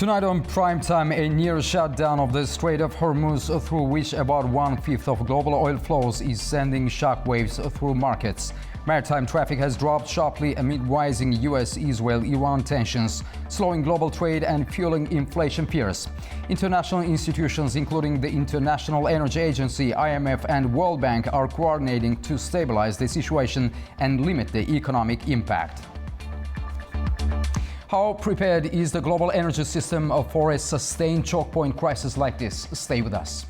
Tonight on Primetime, a near shutdown of the Strait of Hormuz, through which about 1/5 of global oil flows, is sending shockwaves through markets. Maritime traffic has dropped sharply amid rising US-Israel-Iran tensions, slowing global trade and fueling inflation fears. International institutions, including the International Energy Agency, IMF, and World Bank, are coordinating to stabilize the situation and limit the economic impact. How prepared is the global energy system for a sustained choke point crisis like this? Stay with us.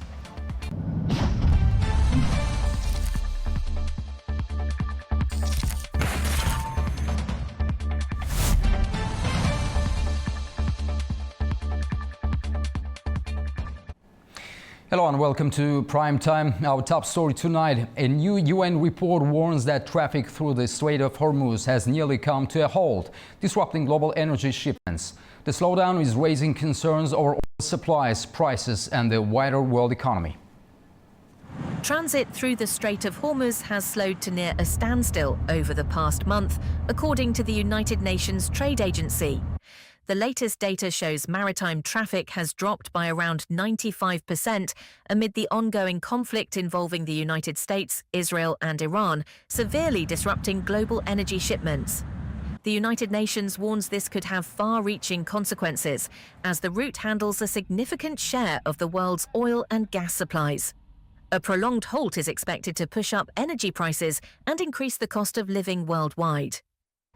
Hello and welcome to Prime Time. Our top story tonight: a new UN report warns that traffic through the Strait of Hormuz has nearly come to a halt, disrupting global energy shipments. The slowdown is raising concerns over oil supplies, prices, and the wider world economy. Transit through the Strait of Hormuz has slowed to near a standstill over the past month, according to the United Nations Trade Agency. The latest data shows maritime traffic has dropped by around 95% amid the ongoing conflict involving the United States, Israel, and Iran, severely disrupting global energy shipments. The United Nations warns this could have far-reaching consequences, as the route handles a significant share of the world's oil and gas supplies. A prolonged halt is expected to push up energy prices and increase the cost of living worldwide.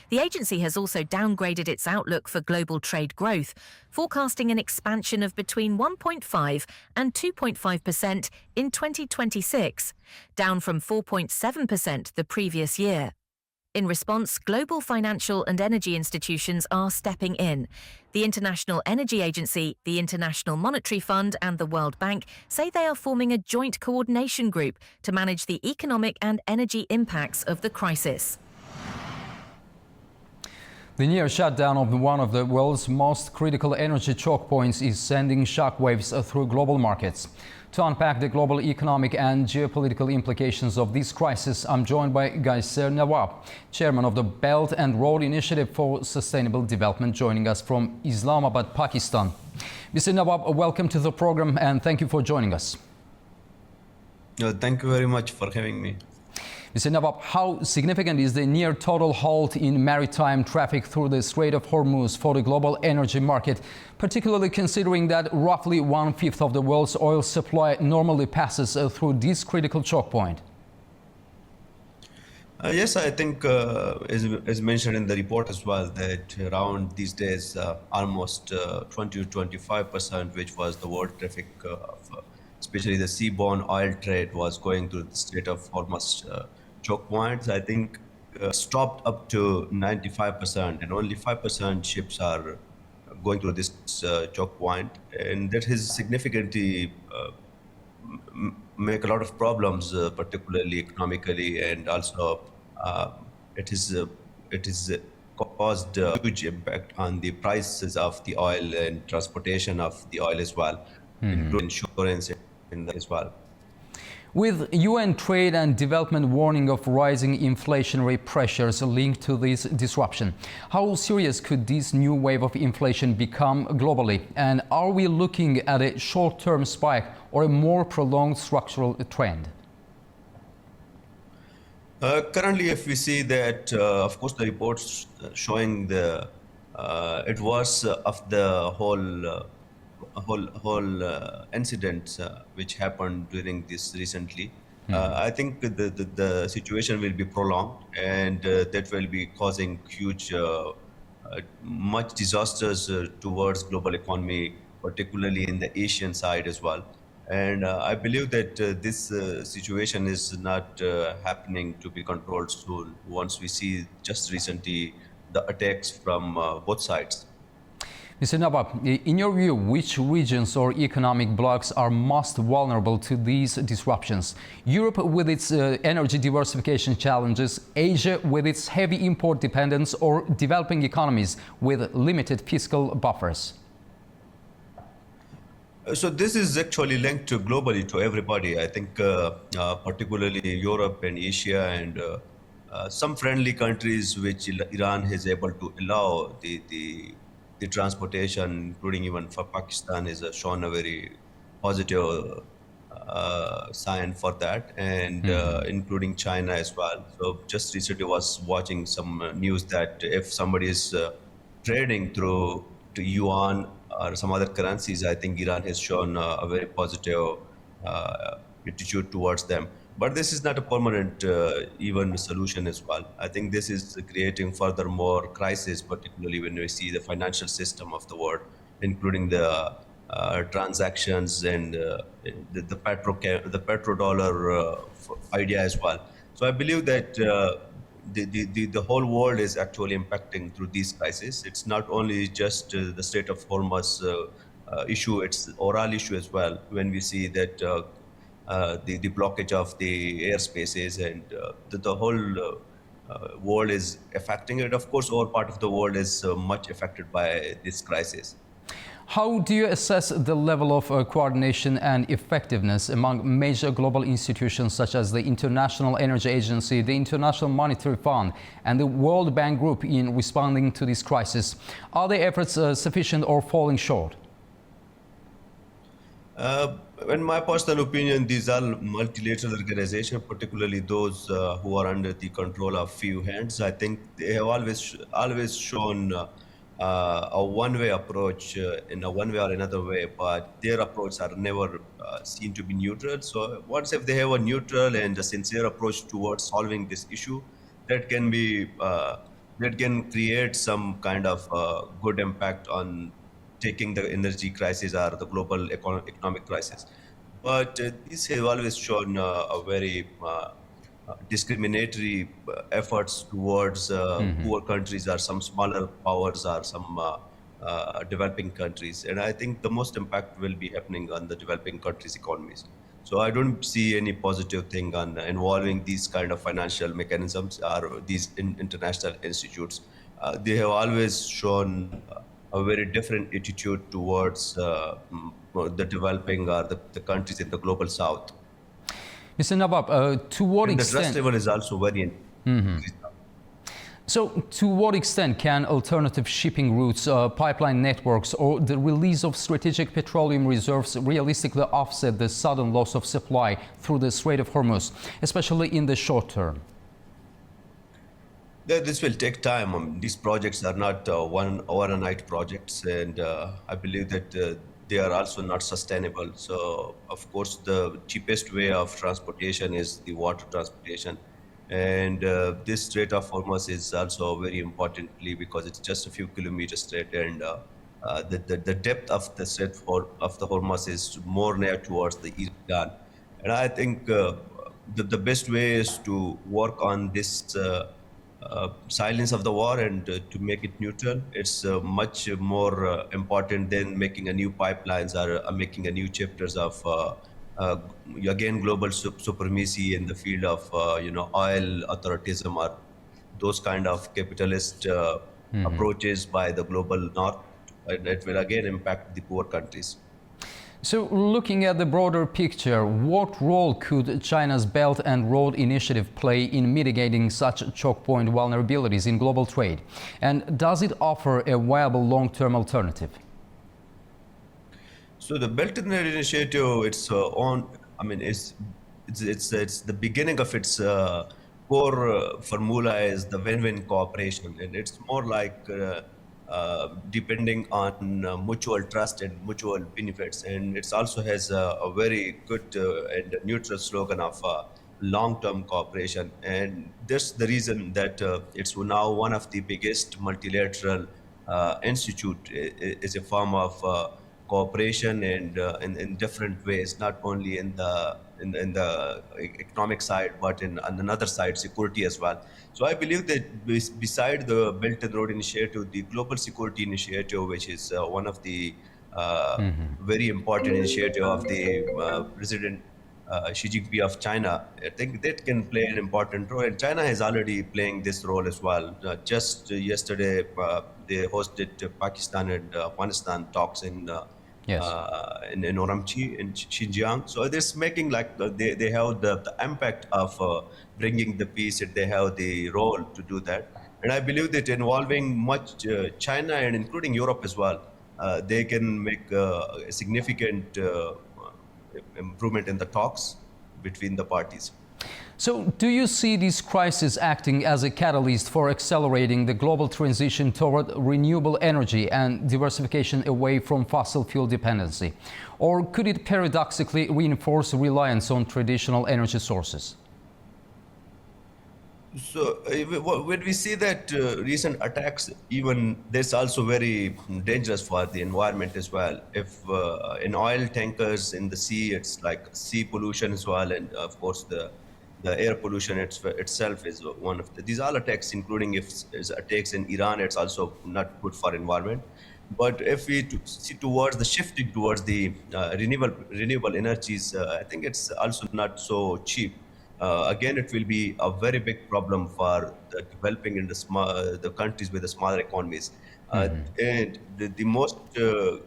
The agency has also downgraded its outlook for global trade growth, forecasting an expansion of between 1.5 and 2.5% in 2026, down from 4.7% the previous year. In response, global financial and energy institutions are stepping in. The International Energy Agency, the International Monetary Fund, and the World Bank say they are forming a joint coordination group to manage the economic and energy impacts of the crisis. The near shutdown of one of the world's most critical energy choke points is sending shockwaves through global markets. To unpack the global economic and geopolitical implications of this crisis, I'm joined by Gayser Nawab, chairman of the Belt and Road Initiative for Sustainable Development, joining us from Islamabad, Pakistan. Mr. Nawab, welcome to the program and thank you for joining us. Thank you very much for having me. Mr. Nawab, how significant is the near total halt in maritime traffic through the Strait of Hormuz for the global energy market, particularly considering that roughly 1/5 of the world's oil supply normally passes through this critical choke point? Yes, I think, as mentioned in the report as well, that around these days, almost 20 to 25%, which was the world traffic especially the seaborne oil trade, was going through the Strait of Hormuz choke points. I think stopped up to 95%, and only 5% ships are going through this choke point, and that has significantly make a lot of problems, particularly economically, and also it is caused a huge impact on the prices of the oil and transportation of the oil as well, including insurance in that as well. With UN trade and development warning of rising inflationary pressures linked to this disruption, how serious could this new wave of inflation become globally? And are we looking at a short-term spike or a more prolonged structural trend? Currently, if we see that, of course, the reports showing the it was of the whole incident which happened during this recently. I think the situation will be prolonged, and that will be causing huge, much disasters towards global economy, particularly in the Asian side as well. And I believe that this situation is not happening to be controlled soon once we see just recently the attacks from both sides. Mr. Nawab, in your view, which regions or economic blocs are most vulnerable to these disruptions? Europe with its energy diversification challenges, Asia with its heavy import dependence, or developing economies with limited fiscal buffers? So this is actually linked to globally to everybody. I think particularly Europe and Asia and some friendly countries which Iran is able to allow the the transportation, including even for Pakistan, is shown a very positive sign for that, and including China as well. So just recently was watching some news that if somebody is trading through to yuan or some other currencies, I think Iran has shown a very positive attitude towards them. But this is not a permanent even solution as well. I think this is creating further more crisis, particularly when we see the financial system of the world, including the transactions and the petrodollar idea as well. So I believe that the whole world is actually impacting through these crises. It's not only just the Strait of Hormuz issue; it's oral issue as well. When we see that the blockage of the airspaces and the whole world is affecting it. Of course, our part of the world is much affected by this crisis. How do you assess the level of coordination and effectiveness among major global institutions such as the International Energy Agency, the International Monetary Fund, and the World Bank Group in responding to this crisis? Are their efforts sufficient or falling short? In my personal opinion, these are multilateral organizations, particularly those who are under the control of few hands. I think they have always shown a one-way approach in a one way or another way, but their approach are never seen to be neutral. So once if they have a neutral and a sincere approach towards solving this issue, that can be that can create some kind of good impact on taking the energy crisis or the global economic crisis. But these have always shown a very discriminatory efforts towards poor countries or some smaller powers or some developing countries. And I think the most impact will be happening on the developing countries' economies. So I don't see any positive thing on involving these kind of financial mechanisms or these international institutes. They have always shown a very different attitude towards the developing or the countries in the global south. Mr. Nawab, to what And the extent? trust level is also very increased. So, to what extent can alternative shipping routes, pipeline networks, or the release of strategic petroleum reserves realistically offset the sudden loss of supply through the Strait of Hormuz, especially in the short term? This will take time. These projects are not one overnight projects, and I believe that they are also not sustainable. So, of course, the cheapest way of transportation is the water transportation. And this Strait of Hormuz is also very importantly because it's just a few kilometers straight, and the depth of the of the Hormuz is more near towards the Iran. And I think the best way is to work on this silence of the war and to make it neutral. It's much more important than making a new pipelines or making a new chapters of uh, again global supremacy in the field of oil authoritarianism or those kind of capitalist approaches by the global north, and it will again impact the poor countries. So, looking at the broader picture, what role could China's Belt and Road Initiative play in mitigating such choke point vulnerabilities in global trade? And does it offer a viable long-term alternative? So the Belt and Road Initiative, it's on. I mean, it's the beginning of its core formula is the win-win cooperation, and it's more like depending on mutual trust and mutual benefits. And it also has a very good and neutral slogan of long-term cooperation. And that's the reason that it's now one of the biggest multilateral institute. Is a form of cooperation and in different ways, not only in the economic side, but on another side, security as well. So I believe that beside the Belt and Road Initiative, the Global Security Initiative, which is one of the very important initiative of the President Xi Jinping of China, I think that can play an important role. And China is already playing this role as well. Just yesterday, they hosted Pakistan and Afghanistan talks Yes. in Oramchi in Xinjiang. So this making like they have the impact of bringing the peace, and they have the role to do that. And I believe that involving much China and including Europe as well, they can make a significant improvement in the talks between the parties. So, do you see this crisis acting as a catalyst for accelerating the global transition toward renewable energy and diversification away from fossil fuel dependency? Or could it paradoxically reinforce reliance on traditional energy sources? So when we see that recent attacks, even that's also very dangerous for the environment as well. If in oil tankers in the sea, it's like sea pollution as well, and of course the air pollution itself is one of these all attacks, including if it's attacks in Iran, it's also not good for environment. But if we see towards the shifting towards the renewable energies, I think it's also not so cheap. Again, it will be a very big problem for the developing in the countries with the smaller economies. And the most, who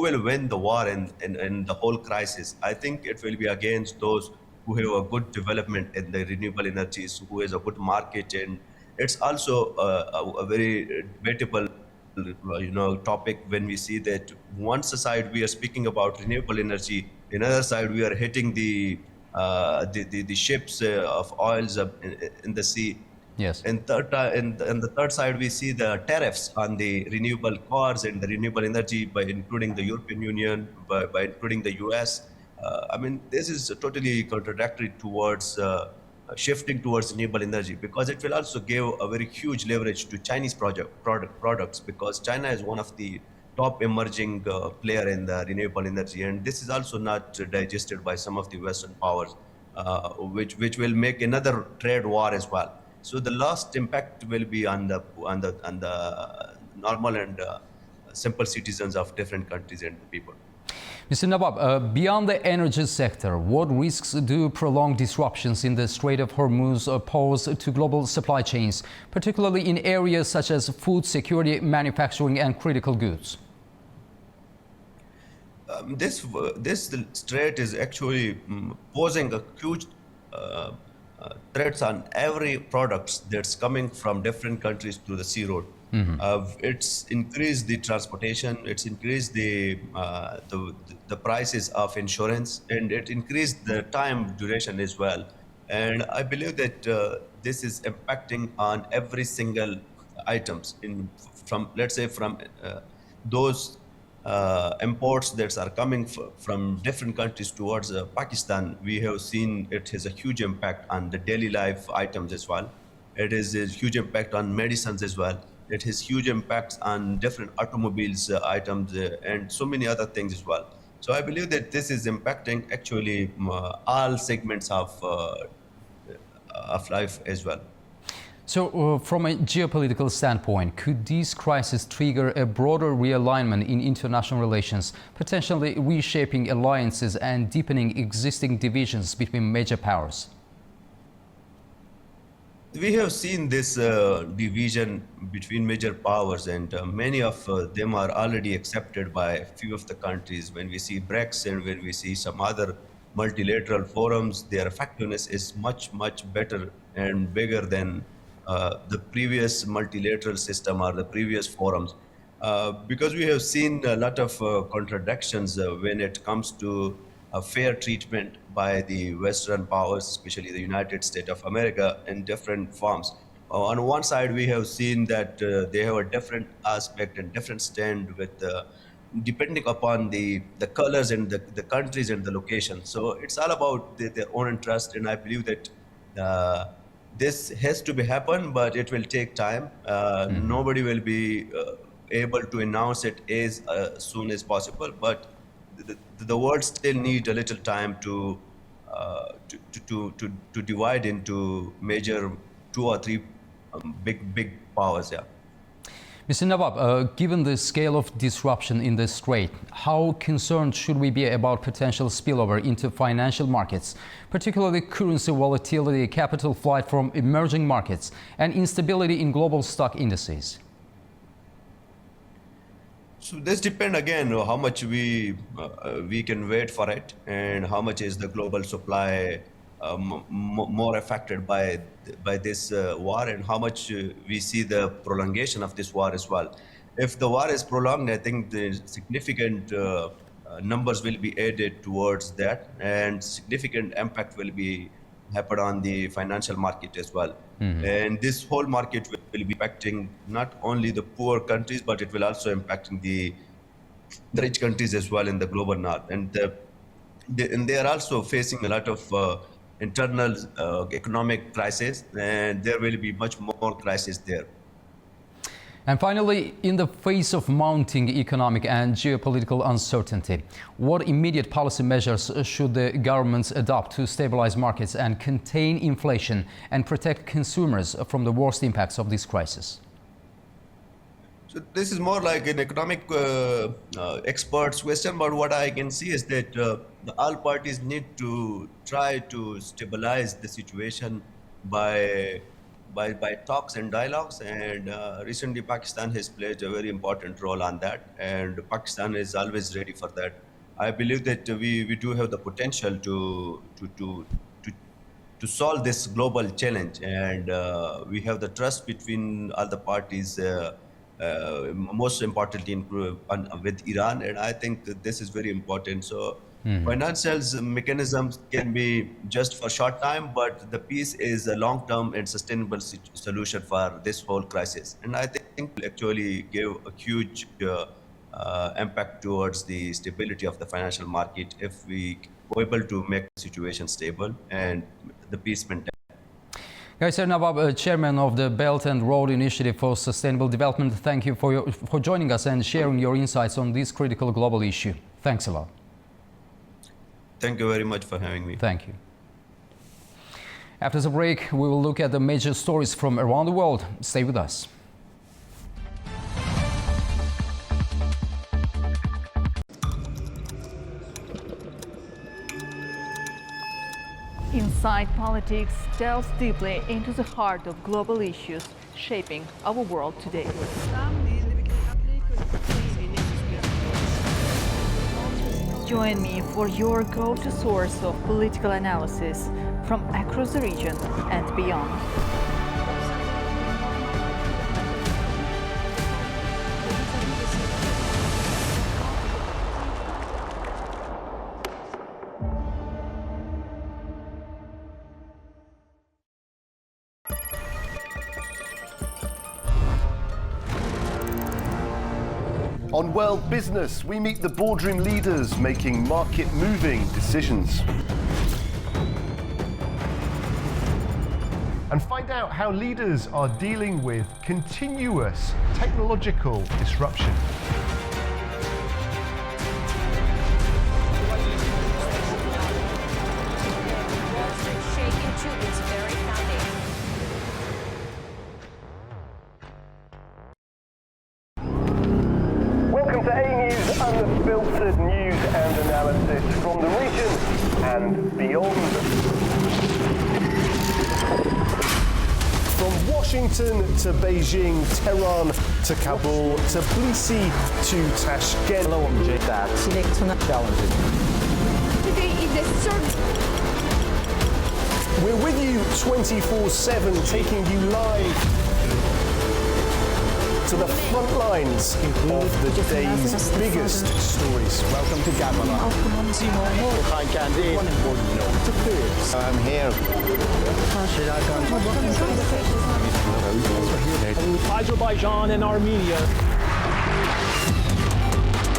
will win the war and the whole crisis? I think it will be against those who have a good development in the renewable energies, who has a good market, and it's also a very debatable topic when we see that one side we are speaking about renewable energy, another side we are hitting the ships of oils in the sea. Yes. And the third side, we see the tariffs on the renewable cars and the renewable energy by including the European Union, by including the US. I mean, this is totally contradictory towards shifting towards renewable energy, because it will also give a very huge leverage to Chinese products, because China is one of the top emerging player in the renewable energy, and this is also not digested by some of the Western powers, which will make another trade war as well. So the last impact will be on the normal and simple citizens of different countries and people. Mr. Nawab, beyond the energy sector, what risks do prolonged disruptions in the Strait of Hormuz pose to global supply chains, particularly in areas such as food security, manufacturing, and critical goods? This strait is actually posing a huge threats on every products that's coming from different countries through the sea road. It's increased the transportation, it's increased the prices of insurance, and it increased the time duration as well. And I believe that this is impacting on every single items from, let's say, from those imports that are coming from different countries towards Pakistan. We have seen it has a huge impact on the daily life items as well. It is a huge impact on medicines as well. It has huge impacts on different automobiles items and so many other things as well. So I believe that this is impacting actually all segments of life as well. So, from a geopolitical standpoint, could this crisis trigger a broader realignment in international relations, potentially reshaping alliances and deepening existing divisions between major powers? We have seen this division between major powers, and many of them are already accepted by a few of the countries. When we see BRICS and when we see some other multilateral forums, their effectiveness is much, much better and bigger than the previous multilateral system or the previous forums. Because we have seen a lot of contradictions when it comes to fair treatment by the Western powers, especially the United States of America, in different forms. On one side, we have seen that they have a different aspect and different stand with depending upon the colors and the countries and the location. So it's all about their own interest, and I believe that this has to be happen, but it will take time. Nobody will be able to announce it as soon as possible, but the world still need a little time to divide into major two or three big powers. Yeah. Mr. Nawab, given the scale of disruption in the Strait, how concerned should we be about potential spillover into financial markets, particularly currency volatility, capital flight from emerging markets, and instability in global stock indices? So this depend again how much we can wait for it, and how much is the global supply more affected by this war, and how much we see the prolongation of this war as well. If the war is prolonged, I think the significant numbers will be added towards that, and significant impact will be happen on the financial market as well. And this whole market will be impacting not only the poor countries, but it will also impacting the rich countries as well in the global north. And they are also facing a lot of internal economic crisis, and there will be much more crisis there. And finally, in the face of mounting economic and geopolitical uncertainty, what immediate policy measures should the governments adopt to stabilize markets and contain inflation and protect consumers from the worst impacts of this crisis? So this is more like an economic expert's question, but what I can see is that all parties need to try to stabilize the situation by talks and dialogues. And recently, Pakistan has played a very important role on that, and Pakistan is always ready for that. I believe that we do have the potential to solve this global challenge, and we have the trust between all the parties, most importantly with Iran, and I think that this is very important. So financial mechanisms can be just for short time, but the peace is a long-term and sustainable solution for this whole crisis, and I think will actually give a huge impact towards the stability of the financial market if we are able to make the situation stable and the peace maintained. Gayser Nawab, Chairman of the Belt and Road Initiative for Sustainable Development, thank you for joining us and sharing your insights on this critical global issue. Thanks a lot. Thank you very much for having me. Thank you. After the break, we will look at the major stories from around the world. Stay with us. Inside Politics delves deeply into the heart of global issues shaping our world today. Join me for your go-to source of political analysis from across the region and beyond. On World Business, we meet the boardroom leaders making market-moving decisions. And find out how leaders are dealing with continuous technological disruption. Unfiltered news and analysis from the region and beyond. From Washington to Beijing, Tehran to Kabul, to Tbilisi to Tashkent. Today is the third. We're with you 24/7, taking you live to the front lines of the day's biggest stories. Welcome to Gabala. I'm here. Azerbaijan and Armenia.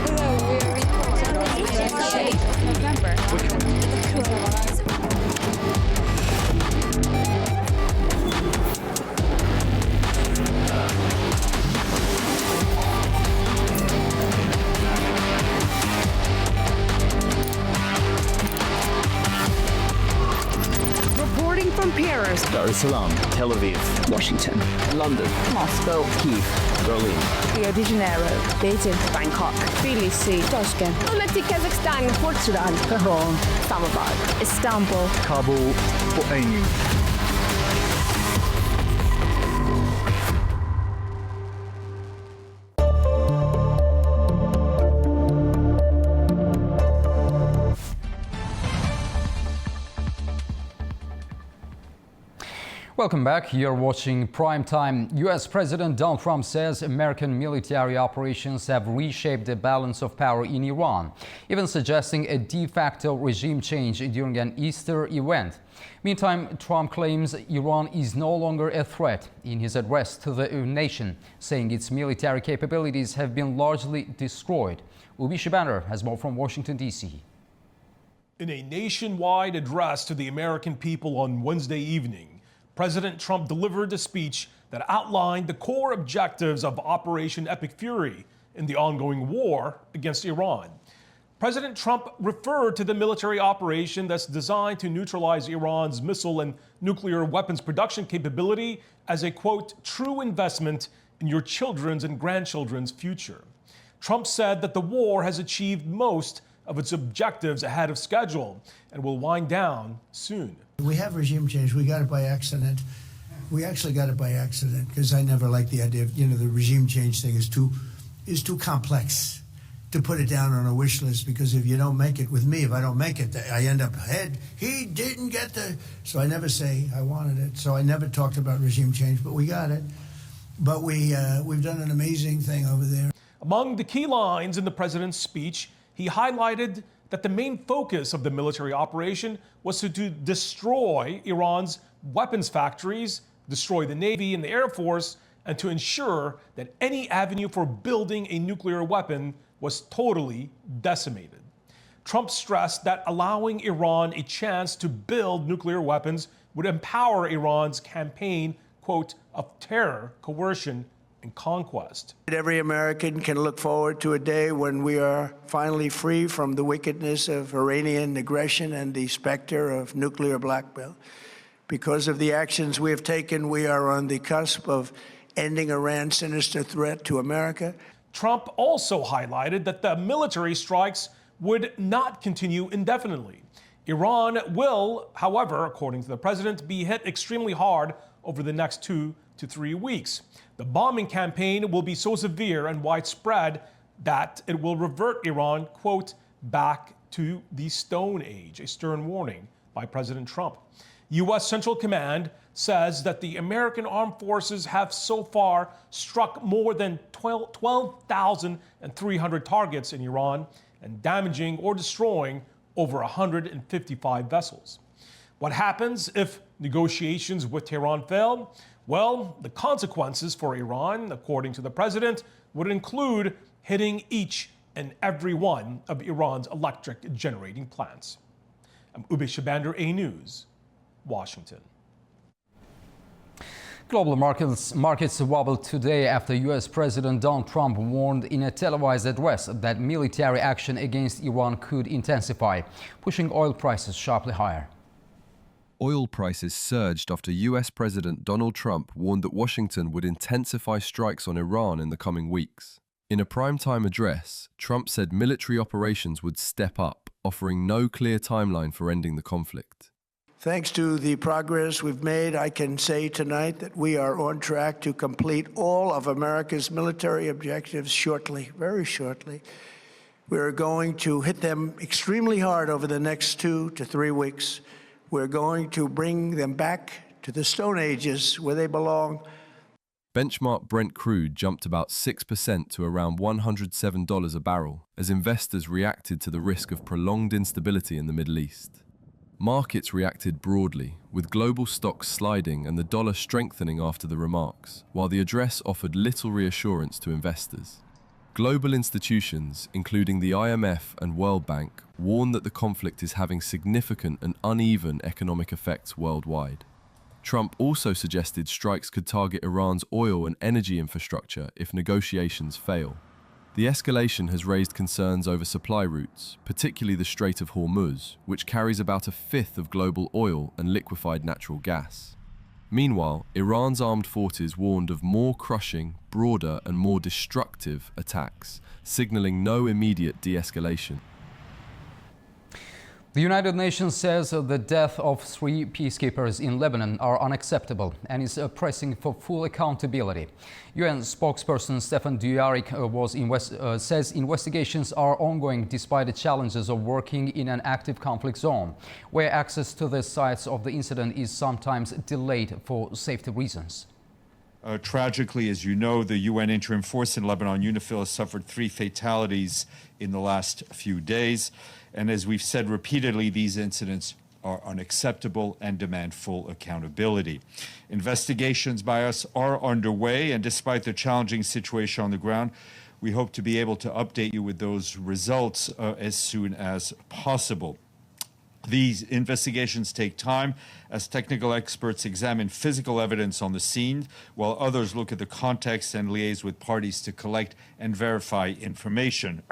Hello, we are in November. From Paris, Dar es Salaam, Tel Aviv, Washington, London, Moscow, Kyiv, Berlin, Rio de Janeiro, Beijing, Bangkok, Tbilisi, Tashkent, Almaty, Kazakhstan, Port Sudan, Tehran, Islamabad, Istanbul, Kabul, Port-Ainu. Welcome back. You're watching Prime Time. U.S. President Donald Trump says American military operations have reshaped the balance of power in Iran, even suggesting a de facto regime change during an Easter event. Meantime, Trump claims Iran is no longer a threat in his address to the nation, saying its military capabilities have been largely destroyed. Ubi Shibander has more from Washington, D.C. In a nationwide address to the American people on Wednesday evening, President Trump delivered a speech that outlined the core objectives of Operation Epic Fury in the ongoing war against Iran. President Trump referred to the military operation that's designed to neutralize Iran's missile and nuclear weapons production capability as a, quote, true investment in your children's and grandchildren's future. Trump said that the war has achieved most of its objectives ahead of schedule and will wind down soon. We have regime change. We got it by accident. We actually got it by accident because I never liked the idea of, the regime change thing is too complex to put it down on a wish list, because if you don't make it with me, if I don't make it, I end up ahead. He didn't get the... So I never say I wanted it. So I never talked about regime change, but we got it. But we've done an amazing thing over there. Among the key lines in the president's speech, he highlighted that the main focus of the military operation was to destroy Iran's weapons factories, destroy the Navy and the Air Force, and to ensure that any avenue for building a nuclear weapon was totally decimated. Trump stressed that allowing Iran a chance to build nuclear weapons would empower Iran's campaign, quote, of terror, coercion, and conquest. Every American can look forward to a day when we are finally free from the wickedness of Iranian aggression and the specter of nuclear blackmail. Because of the actions we have taken, we are on the cusp of ending Iran's sinister threat to America. Trump also highlighted that the military strikes would not continue indefinitely. Iran will, however, according to the president, be hit extremely hard over the next 2 to 3 weeks. The bombing campaign will be so severe and widespread that it will revert Iran, quote, back to the Stone Age, a stern warning by President Trump. U.S. Central Command says that the American armed forces have so far struck more than 12,300 targets in Iran and damaging or destroying over 155 vessels. What happens if negotiations with Tehran fail? Well, the consequences for Iran, according to the president, would include hitting each and every one of Iran's electric generating plants. I'm Ube Shabander, A News, Washington. Global markets wobbled today after U.S. President Donald Trump warned in a televised address that military action against Iran could intensify, pushing oil prices sharply higher. Oil prices surged after U.S. President Donald Trump warned that Washington would intensify strikes on Iran in the coming weeks. In a primetime address, Trump said military operations would step up, offering no clear timeline for ending the conflict. Thanks to the progress we've made, I can say tonight that we are on track to complete all of America's military objectives shortly, very shortly. We're going to hit them extremely hard over the next 2 to 3 weeks. We're going to bring them back to the Stone Ages where they belong. Benchmark Brent crude jumped about 6% to around $107 a barrel as investors reacted to the risk of prolonged instability in the Middle East. Markets reacted broadly, with global stocks sliding and the dollar strengthening after the remarks, while the address offered little reassurance to investors. Global institutions, including the IMF and World Bank, warn that the conflict is having significant and uneven economic effects worldwide. Trump also suggested strikes could target Iran's oil and energy infrastructure if negotiations fail. The escalation has raised concerns over supply routes, particularly the Strait of Hormuz, which carries about a fifth of global oil and liquefied natural gas. Meanwhile, Iran's armed forces warned of more crushing, broader and more destructive attacks, signaling no immediate de-escalation. The United Nations says the death of 3 peacekeepers in Lebanon are unacceptable and is pressing for full accountability. UN spokesperson Stefan Dujarric says investigations are ongoing despite the challenges of working in an active conflict zone, where access to the sites of the incident is sometimes delayed for safety reasons. Tragically, as you know, the UN interim force in Lebanon, UNIFIL, has suffered 3 fatalities in the last few days. And as we've said repeatedly, these incidents are unacceptable and demand full accountability. Investigations by us are underway, and despite the challenging situation on the ground, we hope to be able to update you with those results as soon as possible. These investigations take time as technical experts examine physical evidence on the scene, while others look at the context and liaise with parties to collect and verify information.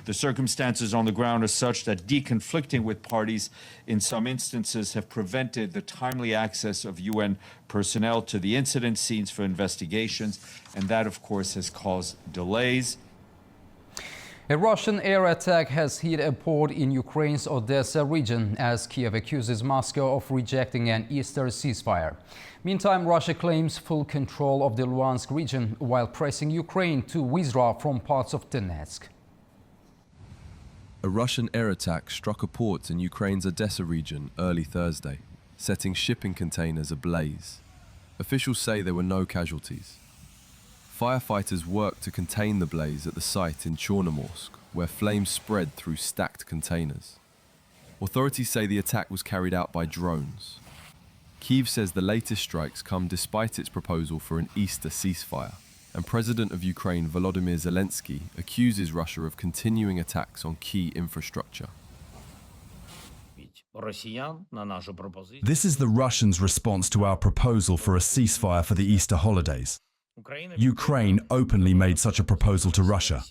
The circumstances on the ground are such that deconflicting with parties in some instances have prevented the timely access of UN personnel to the incident scenes for investigations, and that, of course, has caused delays. A Russian air attack has hit a port in Ukraine's Odessa region as Kiev accuses Moscow of rejecting an Easter ceasefire. Meantime, Russia claims full control of the Luhansk region while pressing Ukraine to withdraw from parts of Donetsk. A Russian air attack struck a port in Ukraine's Odessa region early Thursday, setting shipping containers ablaze. Officials say there were no casualties. Firefighters worked to contain the blaze at the site in Chornomorsk, where flames spread through stacked containers. Authorities say the attack was carried out by drones. Kyiv says the latest strikes come despite its proposal for an Easter ceasefire, and President of Ukraine Volodymyr Zelensky accuses Russia of continuing attacks on key infrastructure. This is the Russians' response to our proposal for a ceasefire for the Easter holidays. Ukraine openly made such a proposal to Russia.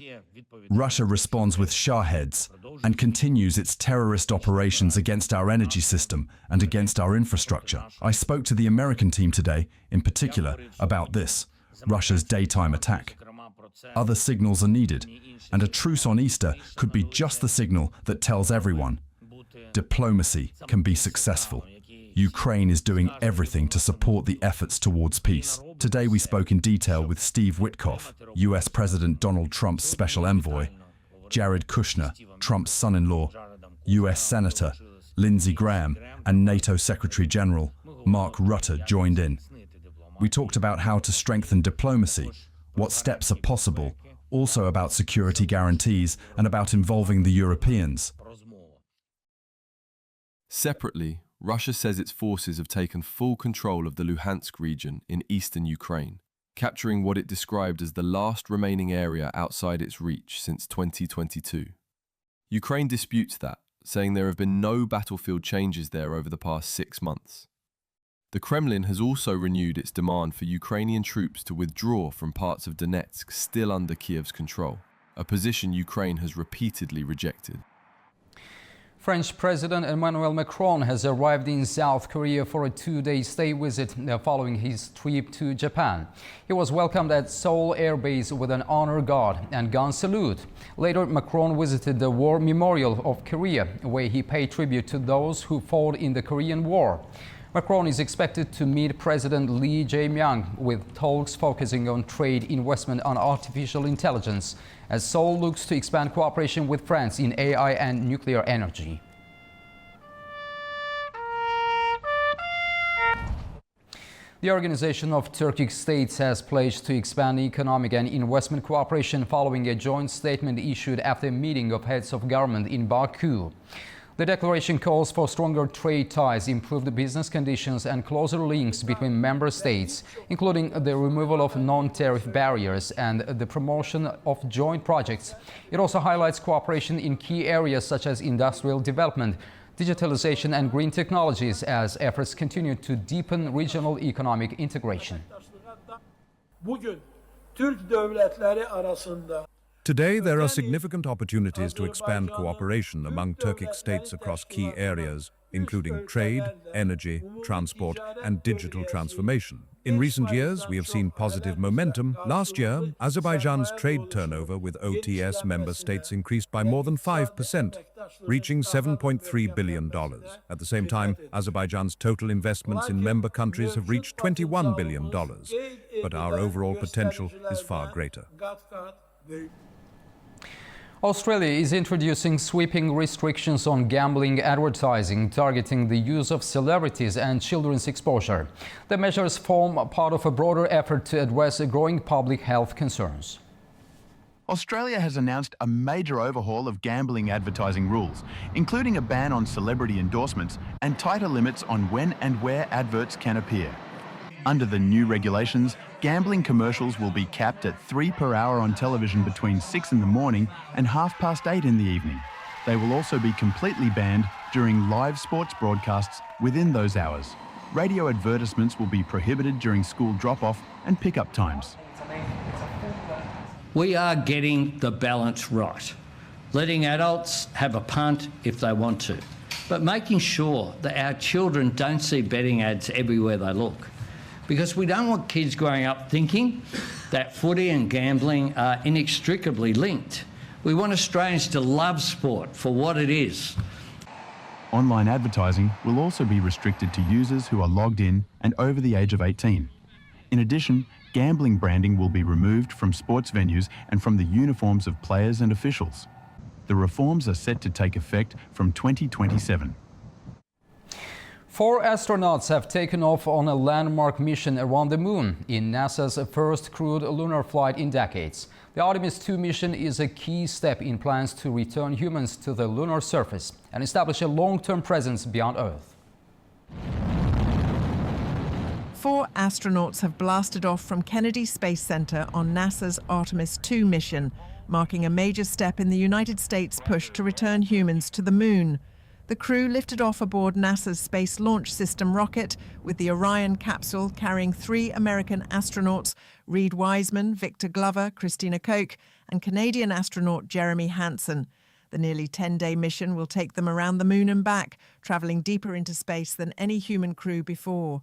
Russia responds with Shaheds and continues its terrorist operations against our energy system and against our infrastructure. I spoke to the American team today, in particular, about this, Russia's daytime attack. Other signals are needed, and a truce on Easter could be just the signal that tells everyone diplomacy can be successful. Ukraine is doing everything to support the efforts towards peace. Today we spoke in detail with Steve Witkoff, US President Donald Trump's special envoy, Jared Kushner, Trump's son-in-law, US Senator Lindsey Graham, and NATO Secretary General Mark Rutte joined in. We talked about how to strengthen diplomacy, what steps are possible, also about security guarantees and about involving the Europeans. Separately, Russia says its forces have taken full control of the Luhansk region in eastern Ukraine, capturing what it described as the last remaining area outside its reach since 2022. Ukraine disputes that, saying there have been no battlefield changes there over the past 6 months. The Kremlin has also renewed its demand for Ukrainian troops to withdraw from parts of Donetsk still under Kiev's control, a position Ukraine has repeatedly rejected. French President Emmanuel Macron has arrived in South Korea for a 2-day stay visit following his trip to Japan. He was welcomed at Seoul Air Base with an honor guard and gun salute. Later, Macron visited the War Memorial of Korea, where he paid tribute to those who fought in the Korean War. Macron is expected to meet President Lee Jae-myung with talks focusing on trade, investment and artificial intelligence, as Seoul looks to expand cooperation with France in AI and nuclear energy. The Organization of Turkic States has pledged to expand economic and investment cooperation following a joint statement issued after a meeting of heads of government in Baku. The declaration calls for stronger trade ties, improved business conditions and closer links between member states, including the removal of non-tariff barriers and the promotion of joint projects. It also highlights cooperation in key areas such as industrial development, digitalization and green technologies as efforts continue to deepen regional economic integration. Today, there are significant opportunities to expand cooperation among Turkic states across key areas, including trade, energy, transport, and digital transformation. In recent years, we have seen positive momentum. Last year, Azerbaijan's trade turnover with OTS member states increased by more than 5%, reaching $7.3 billion. At the same time, Azerbaijan's total investments in member countries have reached $21 billion. But our overall potential is far greater. Australia is introducing sweeping restrictions on gambling advertising, targeting the use of celebrities and children's exposure. The measures form part of a broader effort to address growing public health concerns. Australia has announced a major overhaul of gambling advertising rules, including a ban on celebrity endorsements and tighter limits on when and where adverts can appear. Under the new regulations, gambling commercials will be capped at 3 per hour on television between 6 in the morning and 8:30 in the evening. They will also be completely banned during live sports broadcasts within those hours. Radio advertisements will be prohibited during school drop-off and pick-up times. We are getting the balance right, letting adults have a punt if they want to, but making sure that our children don't see betting ads everywhere they look. Because we don't want kids growing up thinking that footy and gambling are inextricably linked. We want Australians to love sport for what it is. Online advertising will also be restricted to users who are logged in and over the age of 18. In addition, gambling branding will be removed from sports venues and from the uniforms of players and officials. The reforms are set to take effect from 2027. 4 astronauts have taken off on a landmark mission around the moon in NASA's first crewed lunar flight in decades. The Artemis 2 mission is a key step in plans to return humans to the lunar surface and establish a long-term presence beyond Earth. 4 astronauts have blasted off from Kennedy Space Center on NASA's Artemis 2 mission, marking a major step in the United States' push to return humans to the moon. The crew lifted off aboard NASA's Space Launch System rocket with the Orion capsule carrying 3 American astronauts, Reed Wiseman, Victor Glover, Christina Koch, and Canadian astronaut Jeremy Hansen. The nearly 10-day mission will take them around the moon and back, travelling deeper into space than any human crew before.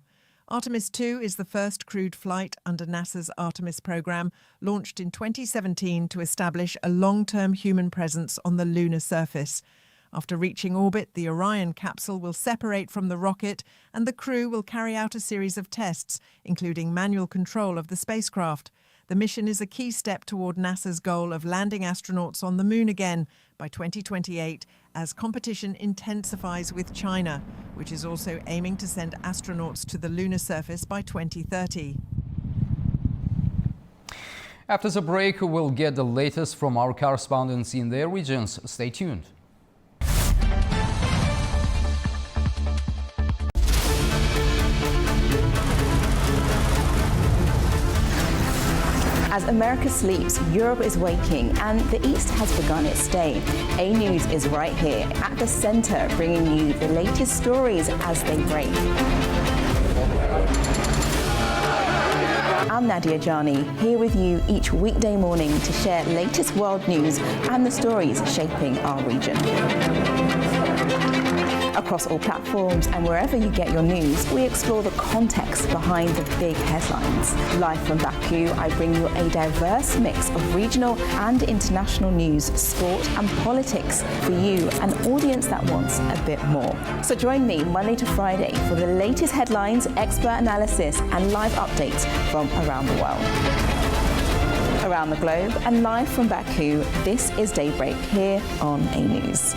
Artemis 2 is the first crewed flight under NASA's Artemis program, launched in 2017 to establish a long-term human presence on the lunar surface. After reaching orbit, the Orion capsule will separate from the rocket and the crew will carry out a series of tests, including manual control of the spacecraft. The mission is a key step toward NASA's goal of landing astronauts on the moon again by 2028 as competition intensifies with China, which is also aiming to send astronauts to the lunar surface by 2030. After the break, we'll get the latest from our correspondents in their regions. Stay tuned. As America sleeps, Europe is waking, and the East has begun its day. A News is right here at the center, bringing you the latest stories as they break. I'm Nadia Jani, here with you each weekday morning to share latest world news and the stories shaping our region. Across all platforms and wherever you get your news, we explore the context behind the big headlines. Live from Baku, I bring you a diverse mix of regional and international news, sport and politics for you, an audience that wants a bit more. So join me Monday to Friday for the latest headlines, expert analysis and live updates from around the world. Around the globe and live from Baku, this is Daybreak here on A News.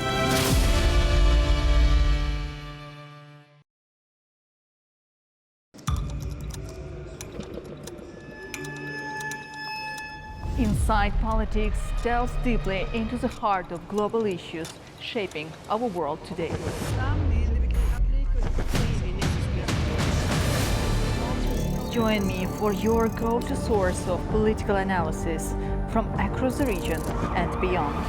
Inside Politics delves deeply into the heart of global issues shaping our world today. Join me for your go-to source of political analysis from across the region and beyond.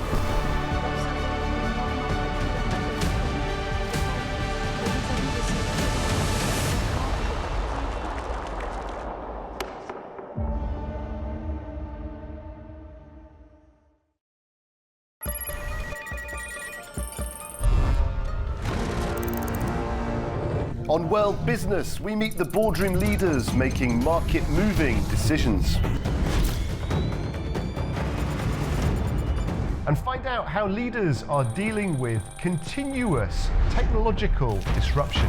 On World Business, we meet the boardroom leaders making market-moving decisions. And find out how leaders are dealing with continuous technological disruption.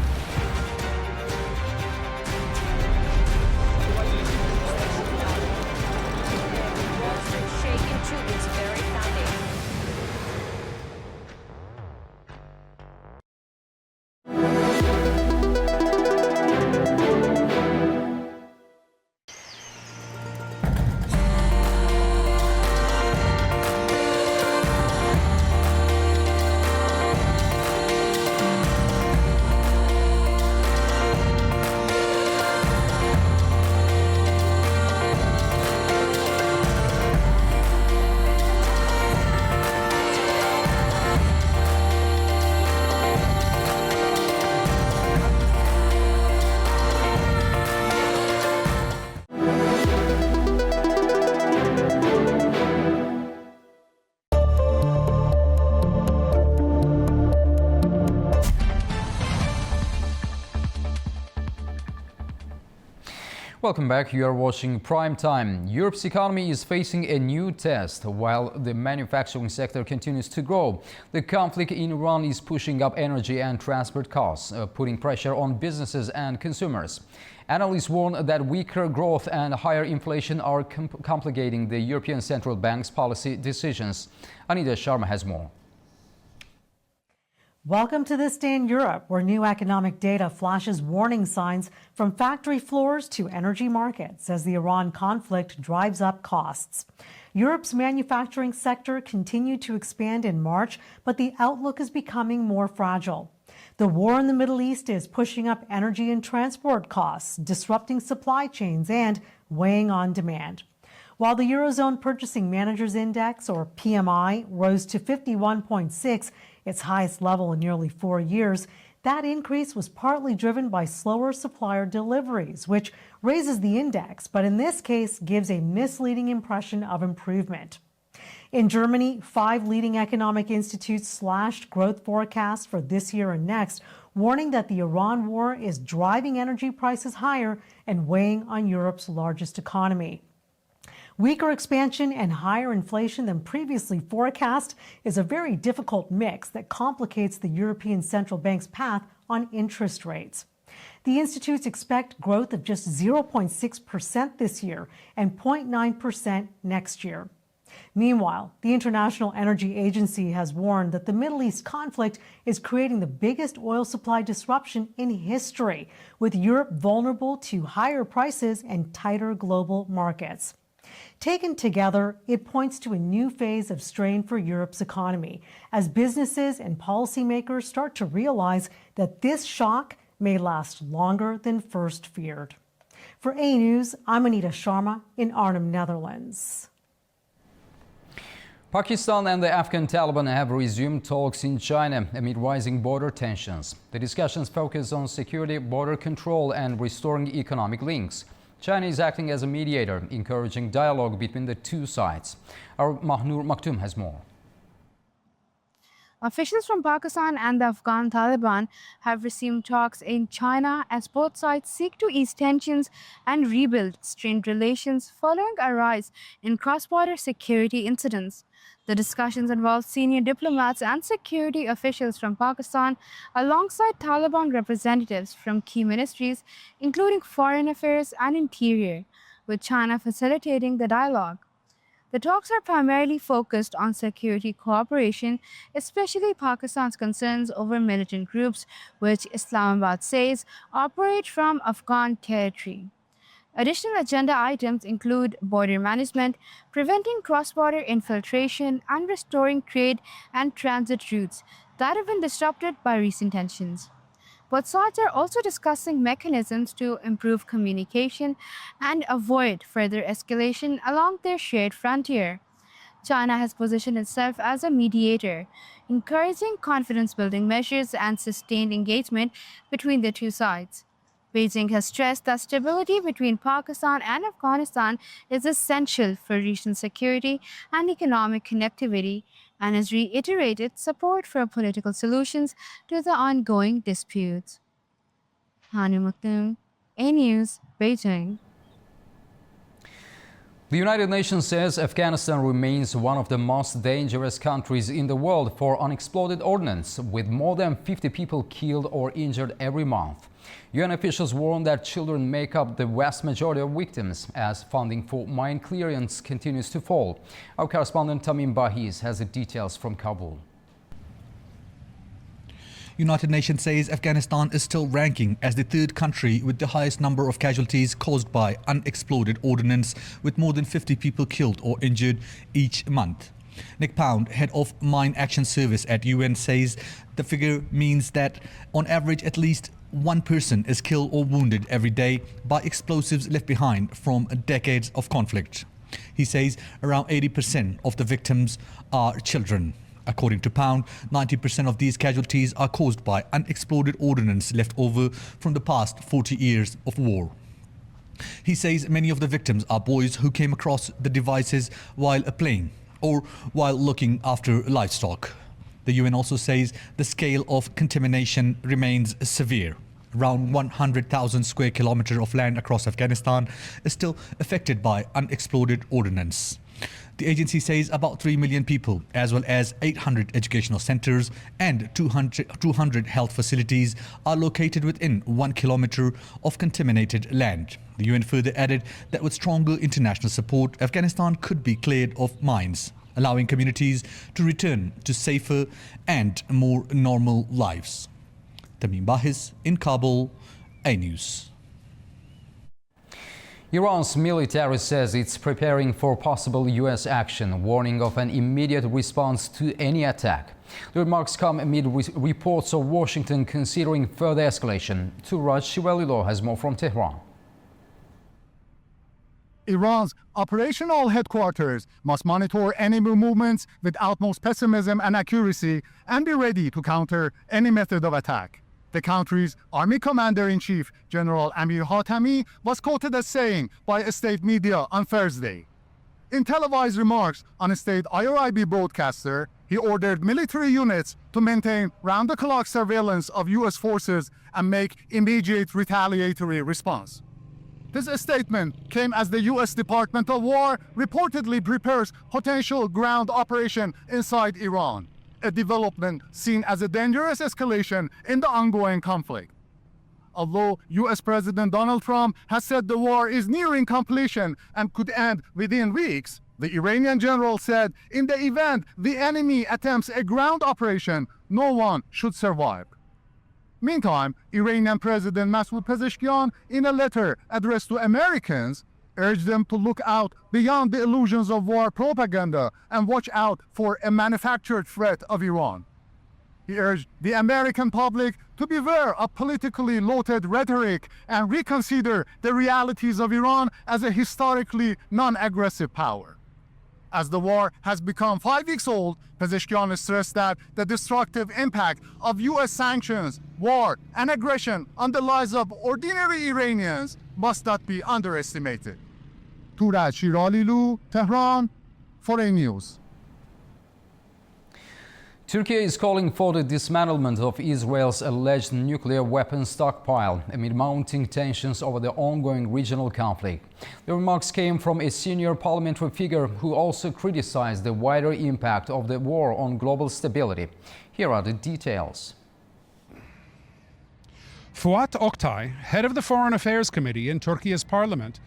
Welcome back. You are watching Prime Time. Europe's economy is facing a new test while the manufacturing sector continues to grow. The conflict in Iran is pushing up energy and transport costs, putting pressure on businesses and consumers. Analysts warn that weaker growth and higher inflation are complicating the European Central Bank's policy decisions. Anita Sharma has more. Welcome to This Day in Europe, where new economic data flashes warning signs from factory floors to energy markets as the Iran conflict drives up costs. Europe's manufacturing sector continued to expand in March, but the outlook is becoming more fragile. The war in the Middle East is pushing up energy and transport costs, disrupting supply chains and weighing on demand. While the Eurozone Purchasing Managers Index, or PMI, rose to 51.6, its highest level in nearly 4 years, that increase was partly driven by slower supplier deliveries, which raises the index, but in this case gives a misleading impression of improvement. In Germany, 5 leading economic institutes slashed growth forecasts for this year and next, warning that the Iran war is driving energy prices higher and weighing on Europe's largest economy. Weaker expansion and higher inflation than previously forecast is a very difficult mix that complicates the European Central Bank's path on interest rates. The institutes expect growth of just 0.6% this year and 0.9% next year. Meanwhile, the International Energy Agency has warned that the Middle East conflict is creating the biggest oil supply disruption in history, with Europe vulnerable to higher prices and tighter global markets. Taken together, it points to a new phase of strain for Europe's economy as businesses and policymakers start to realize that this shock may last longer than first feared. For A News, I'm Anita Sharma in Arnhem, Netherlands. Pakistan and the Afghan Taliban have resumed talks in China amid rising border tensions. The discussions focus on security, border control, and restoring economic links. China is acting as a mediator, encouraging dialogue between the two sides. Our Mahnur Maktoum has more. Officials from Pakistan and the Afghan Taliban have resumed talks in China as both sides seek to ease tensions and rebuild strained relations following a rise in cross-border security incidents. The discussions involve senior diplomats and security officials from Pakistan alongside Taliban representatives from key ministries, including Foreign Affairs and Interior, with China facilitating the dialogue. The talks are primarily focused on security cooperation, especially Pakistan's concerns over militant groups, which Islamabad says operate from Afghan territory. Additional agenda items include border management, preventing cross-border infiltration, and restoring trade and transit routes that have been disrupted by recent tensions. Both sides are also discussing mechanisms to improve communication and avoid further escalation along their shared frontier. China has positioned itself as a mediator, encouraging confidence-building measures and sustained engagement between the two sides. Beijing has stressed that stability between Pakistan and Afghanistan is essential for regional security and economic connectivity, and has reiterated support for political solutions to the ongoing disputes. Hanu Maktoum, A News, Beijing. The United Nations says Afghanistan remains one of the most dangerous countries in the world for unexploded ordnance, with more than 50 people killed or injured every month. UN officials warn that children make up the vast majority of victims as funding for mine clearance continues to fall. Our correspondent Tamim Bahiz has the details from Kabul. United Nations says Afghanistan is still ranking as the third country with the highest number of casualties caused by unexploded ordnance, with more than 50 people killed or injured each month. Nick Pound, head of Mine Action Service at UN, says the figure means that on average at least one person is killed or wounded every day by explosives left behind from decades of conflict. He says around 80% of the victims are children. According to Pound, 90% of these casualties are caused by unexploded ordnance left over from the past 40 years of war. He says many of the victims are boys who came across the devices while playing or while looking after livestock. The UN also says the scale of contamination remains severe. Around 100,000 square kilometers of land across Afghanistan is still affected by unexploded ordnance. The agency says about 3 million people, as well as 800 educational centers and 200 health facilities, are located within 1 kilometer of contaminated land. The UN further added that with stronger international support, Afghanistan could be cleared of mines, allowing communities to return to safer and more normal lives. Tamim Bahiz in Kabul, A News. Iran's military says it's preparing for possible U.S. action, warning of an immediate response to any attack. The remarks come amid reports of Washington considering further escalation. Turaj Shivalilo has more from Tehran. Iran's operational headquarters must monitor enemy movements with utmost pessimism and accuracy and be ready to counter any method of attack. The country's army commander-in-chief, General Amir Hatami, was quoted as saying by a state media on Thursday. In televised remarks on a state IRIB broadcaster, he ordered military units to maintain round-the-clock surveillance of U.S. forces and make immediate retaliatory response. This statement came as the U.S. Department of War reportedly prepares potential ground operation inside Iran, a development seen as a dangerous escalation in the ongoing conflict. Although U.S. President Donald Trump has said the war is nearing completion and could end within weeks, the Iranian general said in the event the enemy attempts a ground operation, no one should survive. Meantime, Iranian President Masoud Pezeshkian, in a letter addressed to Americans, urged them to look out beyond the illusions of war propaganda and watch out for a manufactured threat of Iran. He urged the American public to beware of politically loaded rhetoric and reconsider the realities of Iran as a historically non-aggressive power. As the war has become 5 weeks old, Pezeshkian stressed that the destructive impact of U.S. sanctions, war, and aggression on the lives of ordinary Iranians must not be underestimated. Turaj Shiralilu, Tehran, Foreign News. Turkey is calling for the dismantlement of Israel's alleged nuclear weapons stockpile amid mounting tensions over the ongoing regional conflict. The remarks came from a senior parliamentary figure who also criticized the wider impact of the war on global stability. Here are the details. Fuat Oktay, head of the Foreign Affairs Committee in Turkey's parliament,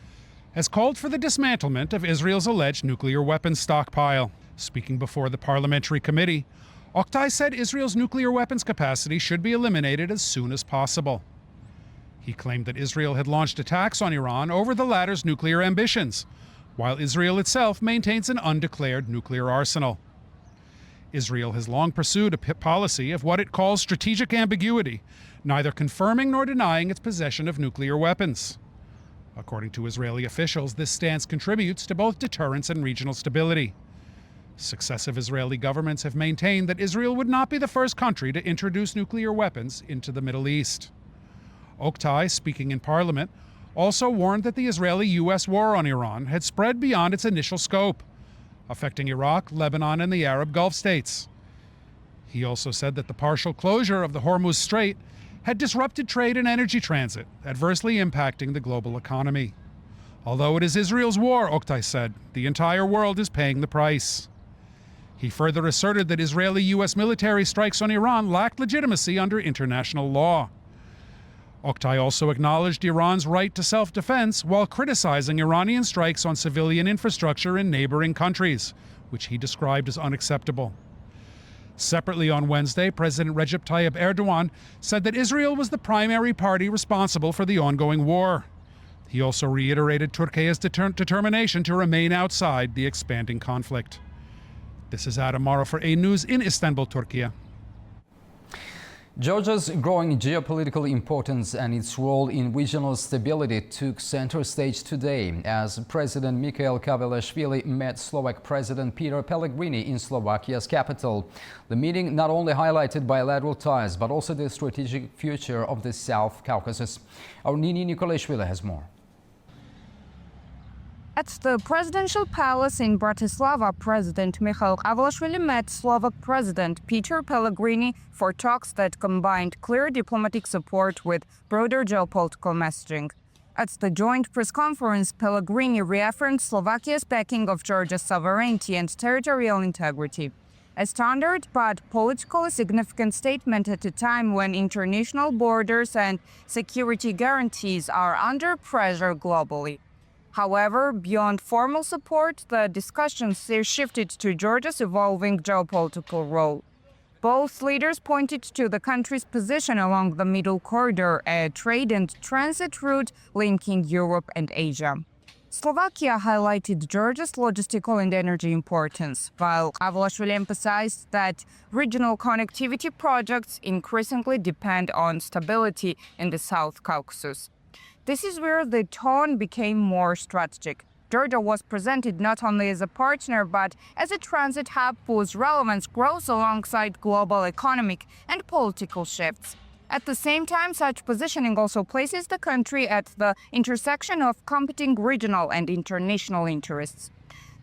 has called for the dismantlement of Israel's alleged nuclear weapons stockpile. Speaking before the parliamentary committee, Oktay said Israel's nuclear weapons capacity should be eliminated as soon as possible. He claimed that Israel had launched attacks on Iran over the latter's nuclear ambitions, while Israel itself maintains an undeclared nuclear arsenal. Israel has long pursued a policy of what it calls strategic ambiguity, neither confirming nor denying its possession of nuclear weapons. According to Israeli officials, this stance contributes to both deterrence and regional stability. Successive Israeli governments have maintained that Israel would not be the first country to introduce nuclear weapons into the Middle East. Oktay, speaking in parliament, also warned that the Israeli-U.S. war on Iran had spread beyond its initial scope, affecting Iraq, Lebanon, and the Arab Gulf states. He also said that the partial closure of the Hormuz Strait had disrupted trade and energy transit, adversely impacting the global economy. Although it is Israel's war, Oktay said, the entire world is paying the price. He further asserted that Israeli-U.S. military strikes on Iran lacked legitimacy under international law. Oktay also acknowledged Iran's right to self-defense while criticizing Iranian strikes on civilian infrastructure in neighboring countries, which he described as unacceptable. Separately on Wednesday, President Recep Tayyip Erdogan said that Israel was the primary party responsible for the ongoing war. He also reiterated Turkey's determination to remain outside the expanding conflict. This is Adam Morrow for A News in Istanbul, Turkey. Georgia's growing geopolitical importance and its role in regional stability took center stage today as President Mikhail Kavelashvili met Slovak President Peter Pellegrini in Slovakia's capital. The meeting not only highlighted bilateral ties, but also the strategic future of the South Caucasus. Our Nini Nikolashvili has more. At the presidential palace in Bratislava, President Mikhail Kavelashvili met Slovak President Peter Pellegrini for talks that combined clear diplomatic support with broader geopolitical messaging. At the joint press conference, Pellegrini reaffirmed Slovakia's backing of Georgia's sovereignty and territorial integrity. A standard but politically significant statement at a time when international borders and security guarantees are under pressure globally. However, beyond formal support, the discussions shifted to Georgia's evolving geopolitical role. Both leaders pointed to the country's position along the Middle Corridor, a trade and transit route linking Europe and Asia. Slovakia highlighted Georgia's logistical and energy importance, while Kavelashvili emphasized that regional connectivity projects increasingly depend on stability in the South Caucasus. This is where the tone became more strategic. Georgia was presented not only as a partner, but as a transit hub whose relevance grows alongside global economic and political shifts. At the same time, such positioning also places the country at the intersection of competing regional and international interests.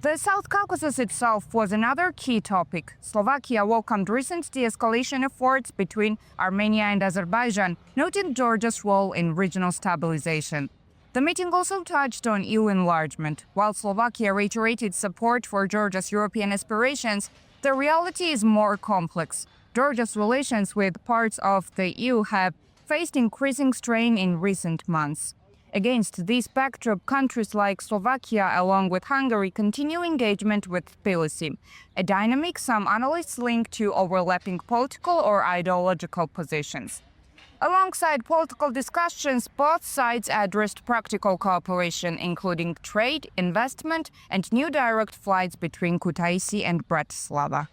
The South Caucasus itself was another key topic. Slovakia welcomed recent de-escalation efforts between Armenia and Azerbaijan, noting Georgia's role in regional stabilization. The meeting also touched on EU enlargement. While Slovakia reiterated support for Georgia's European aspirations, the reality is more complex. Georgia's relations with parts of the EU have faced increasing strain in recent months. Against this backdrop, countries like Slovakia, along with Hungary, continue engagement with Tbilisi, a dynamic some analysts link to overlapping political or ideological positions. Alongside political discussions, both sides addressed practical cooperation, including trade, investment, and new direct flights between Kutaisi and Bratislava.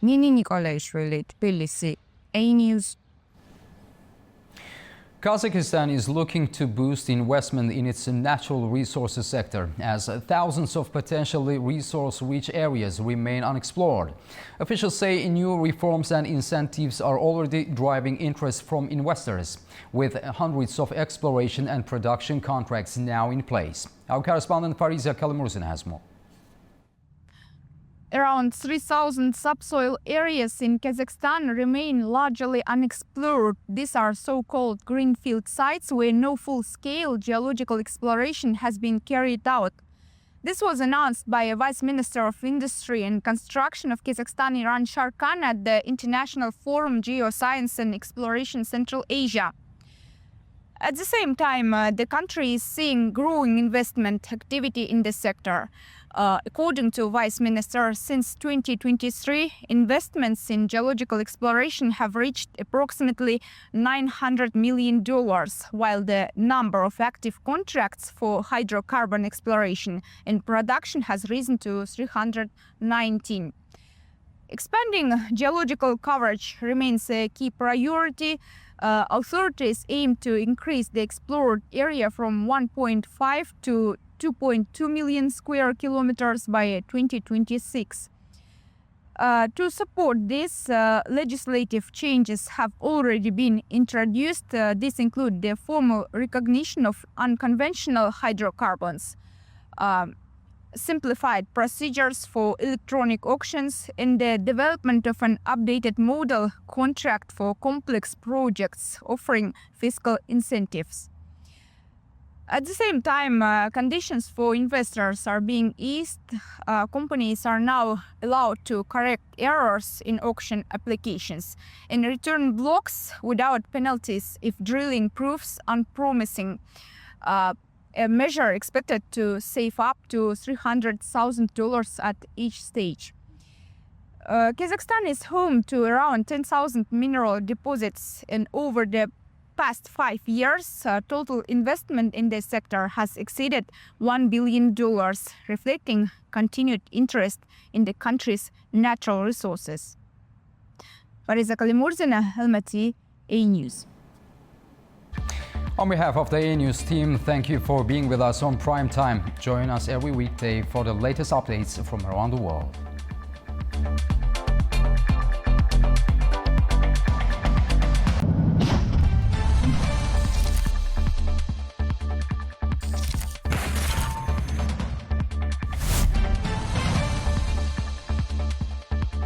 Nini Nikolashvili, Tbilisi, A News. Kazakhstan is looking to boost investment in its natural resources sector as thousands of potentially resource-rich areas remain unexplored. Officials say new reforms and incentives are already driving interest from investors, with hundreds of exploration and production contracts now in place. Our correspondent Farizia Kalimursin has more. Around 3,000 subsoil areas in Kazakhstan remain largely unexplored. These are so-called greenfield sites where no full-scale geological exploration has been carried out. This was announced by a Vice Minister of Industry and Construction of Kazakhstan, Iran Sharkan, at the International Forum Geoscience and Exploration Central Asia. At the same time, the country is seeing growing investment activity in this sector. According to Vice Minister, since 2023, investments in geological exploration have reached approximately $900 million, while the number of active contracts for hydrocarbon exploration and production has risen to 319. Expanding geological coverage remains a key priority. Authorities aim to increase the explored area from 1.5 to 2.2 million square kilometers by 2026. To support this, legislative changes have already been introduced. These include the formal recognition of unconventional hydrocarbons. simplified procedures for electronic auctions, and the development of an updated model contract for complex projects offering fiscal incentives. At the same time, conditions for investors are being eased. Companies are now allowed to correct errors in auction applications and return blocks without penalties if drilling proves unpromising. A measure expected to save up to $300,000 at each stage. Kazakhstan is home to around 10,000 mineral deposits, and over the past 5 years, total investment in this sector has exceeded $1 billion, reflecting continued interest in the country's natural resources. Fariza Kalimurzina, Almaty, A News. On behalf of the A News team, thank you for being with us on Prime Time. Join us every weekday for the latest updates from around the world.